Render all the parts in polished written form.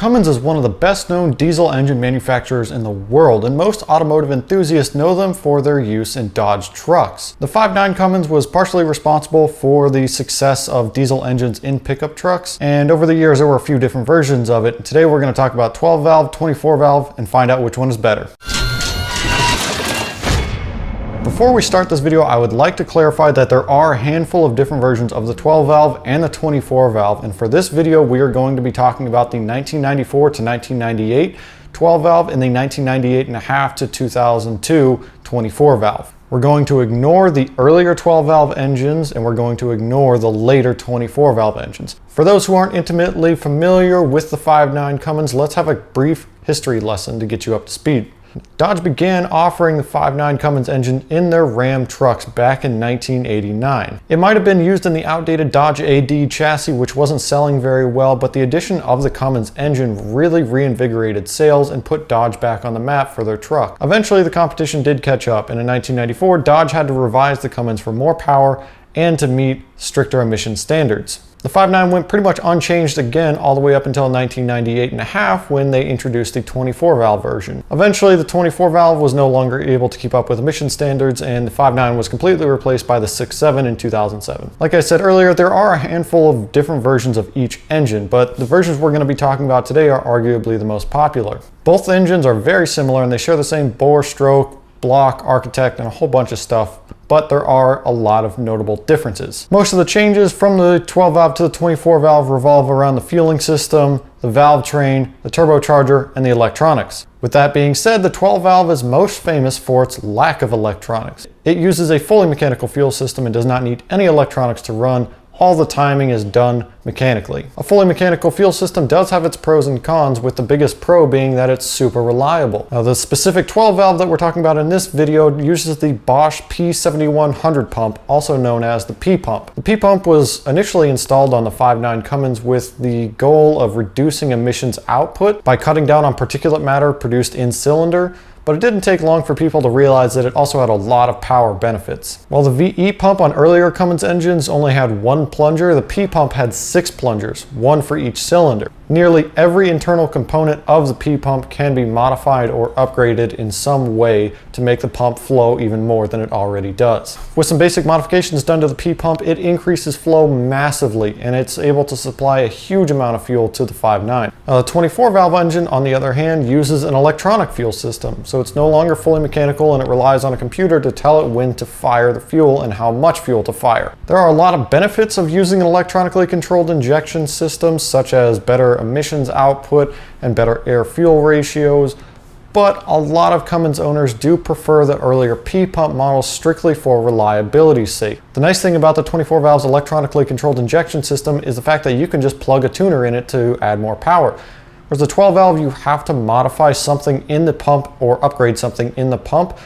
Cummins is one of the best known diesel engine manufacturers in the world, and most automotive enthusiasts know them for their use in Dodge trucks. The 5.9 Cummins was partially responsible for the success of diesel engines in pickup trucks, and over the years there were a few different versions of it. Today we're going to talk about 12 valve, 24 valve, and find out which one is better. Before we start this video, I would like to clarify that there are a handful of different versions of the 12 valve and the 24 valve, and for this video we are going to be talking about the 1994 to 1998 12 valve and the 1998.5 to 2002 24 valve. We're going to ignore the earlier 12 valve engines and we're going to ignore the later 24 valve engines. For those who aren't intimately familiar with the 5.9 Cummins, let's have a brief history lesson to get you up to speed. Dodge began offering the 5.9 Cummins engine in their Ram trucks back in 1989. It might have been used in the outdated Dodge AD chassis, which wasn't selling very well, but the addition of the Cummins engine really reinvigorated sales and put Dodge back on the map for their truck. Eventually the competition did catch up, and in 1994 Dodge had to revise the Cummins for more power and to meet stricter emission standards. The 5.9 went pretty much unchanged again all the way up until 1998.5 when they introduced the 24 valve version. Eventually the 24 valve was no longer able to keep up with emission standards and the 5.9 was completely replaced by the 6.7 in 2007. Like I said earlier, there are a handful of different versions of each engine, but the versions we're going to be talking about today are arguably the most popular. Both engines are very similar and they share the same bore, stroke, block, architect, and a whole bunch of stuff, but there are a lot of notable differences. Most of the changes from the 12 valve to the 24 valve revolve around the fueling system, the valve train, the turbocharger, and the electronics. With that being said, the 12 valve is most famous for its lack of electronics. It uses a fully mechanical fuel system and does not need any electronics to run. All the timing is done mechanically. A fully mechanical fuel system does have its pros and cons, with the biggest pro being that it's super reliable. Now the specific 12 valve that we're talking about in this video uses the Bosch P7100 pump, also known as the P pump. The P pump was initially installed on the 5.9 Cummins with the goal of reducing emissions output by cutting down on particulate matter produced in cylinder, but it didn't take long for people to realize that it also had a lot of power benefits. While the VE pump on earlier Cummins engines only had one plunger, the P pump had 6 plungers, one for each cylinder. Nearly every internal component of the P pump can be modified or upgraded in some way to make the pump flow even more than it already does. With some basic modifications done to the P pump, it increases flow massively and it's able to supply a huge amount of fuel to the 5.9. The 24 valve engine, on the other hand, uses an electronic fuel system, so it's no longer fully mechanical and it relies on a computer to tell it when to fire the fuel and how much fuel to fire. There are a lot of benefits of using an electronically controlled injection system, such as better emissions output and better air-fuel ratios, but a lot of Cummins owners do prefer the earlier P-pump models strictly for reliability's sake. The nice thing about the 24 valve's electronically controlled injection system is the fact that you can just plug a tuner in it to add more power. Whereas the 12 valve, you have to modify something in the pump or upgrade something in the pump.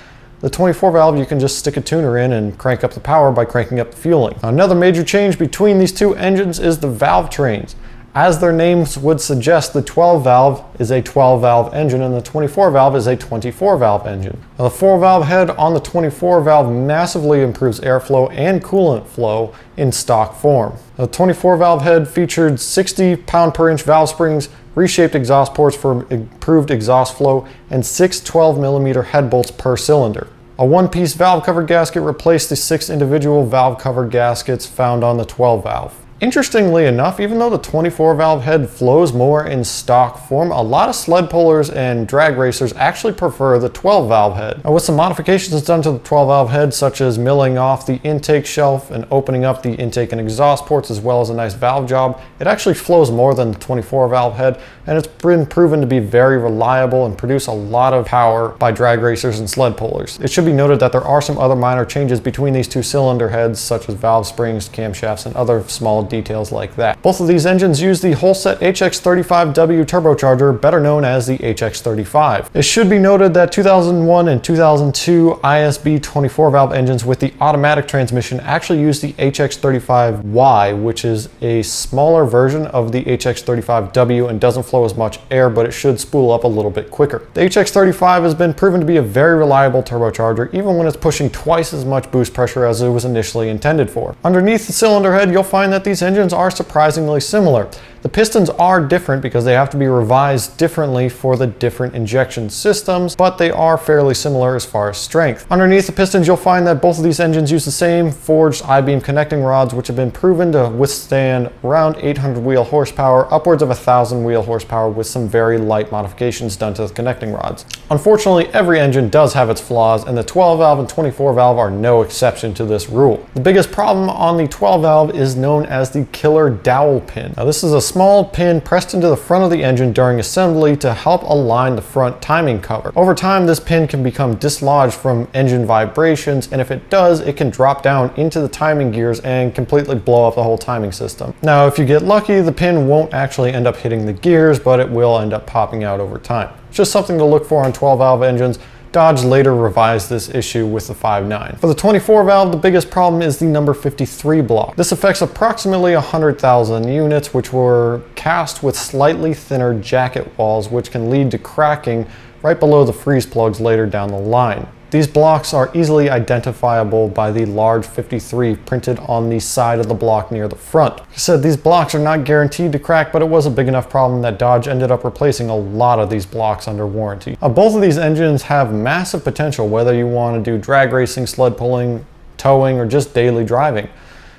The 24 valve, you can just stick a tuner in and crank up the power by cranking up the fueling. Another major change between these two engines is the valve trains. As their names would suggest, the 12 valve is a 12 valve engine and the 24 valve is a 24 valve engine. Now, the 4 valve head on the 24 valve massively improves airflow and coolant flow in stock form. The 24 valve head featured 60 pound-per-inch valve springs, reshaped exhaust ports for improved exhaust flow, and 6 12mm head bolts per cylinder. A one-piece valve cover gasket replaced the 6 individual valve cover gaskets found on the 12 valve. Interestingly enough, even though the 24 valve head flows more in stock form, a lot of sled pullers and drag racers actually prefer the 12 valve head. Now, with some modifications done to the 12 valve head, such as milling off the intake shelf and opening up the intake and exhaust ports, as well as a nice valve job, it actually flows more than the 24 valve head, and it's been proven to be very reliable and produce a lot of power by drag racers and sled pullers. It should be noted that there are some other minor changes between these two cylinder heads, such as valve springs, camshafts, and other small details like that. Both of these engines use the Holset HX35W turbocharger, better known as the HX35. It should be noted that 2001 and 2002 ISB 24 valve engines with the automatic transmission actually use the HX35Y, which is a smaller version of the HX35W and doesn't flow as much air, but it should spool up a little bit quicker. The HX35 has been proven to be a very reliable turbocharger, even when it's pushing twice as much boost pressure as it was initially intended for. Underneath the cylinder head, you'll find that these engines are surprisingly similar. The pistons are different because they have to be revised differently for the different injection systems, but they are fairly similar as far as strength. Underneath the pistons, you'll find that both of these engines use the same forged I-beam connecting rods, which have been proven to withstand around 800 wheel horsepower, upwards of 1,000 wheel horsepower, with some very light modifications done to the connecting rods. Unfortunately, every engine does have its flaws, and the 12 valve and 24 valve are no exception to this rule. The biggest problem on the 12 valve is known as the Killer Dowel Pin. Now, this is a small pin pressed into the front of the engine during assembly to help align the front timing cover. Over time, this pin can become dislodged from engine vibrations, and if it does, it can drop down into the timing gears and completely blow up the whole timing system. Now, if you get lucky, the pin won't actually end up hitting the gears, but it will end up popping out over time. It's just something to look for on 12 valve engines. Dodge later revised this issue with the 5.9. For the 24 valve, the biggest problem is the number 53 block. This affects approximately 100,000 units, which were cast with slightly thinner jacket walls, which can lead to cracking right below the freeze plugs later down the line. These blocks are easily identifiable by the large 53 printed on the side of the block near the front. Like I said, these blocks are not guaranteed to crack, but it was a big enough problem that Dodge ended up replacing a lot of these blocks under warranty. Both of these engines have massive potential, whether you want to do drag racing, sled pulling, towing, or just daily driving.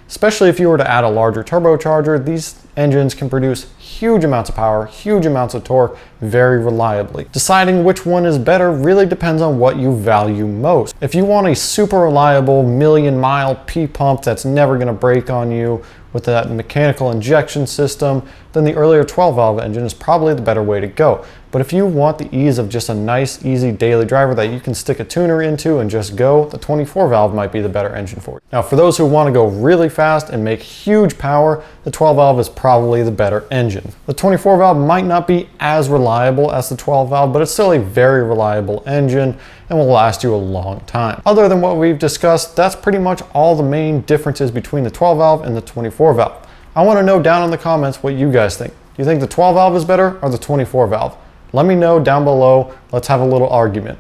Especially if you were to add a larger turbocharger, these engines can produce huge amounts of power, huge amounts of torque, very reliably. Deciding which one is better really depends on what you value most. If you want a super reliable million-mile P-pump that's never going to break on you with that mechanical injection system, then the earlier 12 valve engine is probably the better way to go. But if you want the ease of just a nice, easy daily driver that you can stick a tuner into and just go, the 24 valve might be the better engine for you. Now, for those who want to go really fast and make huge power, the 12 valve is probably the better engine. The 24 valve might not be as reliable as the 12 valve, but it's still a very reliable engine and will last you a long time. Other than what we've discussed, that's pretty much all the main differences between the 12 valve and the 24 valve. I want to know down in the comments what you guys think. Do you think the 12 valve is better or the 24 valve? Let me know down below. Let's have a little argument.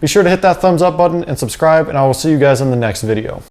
Be sure to hit that thumbs up button and subscribe, and I will see you guys in the next video.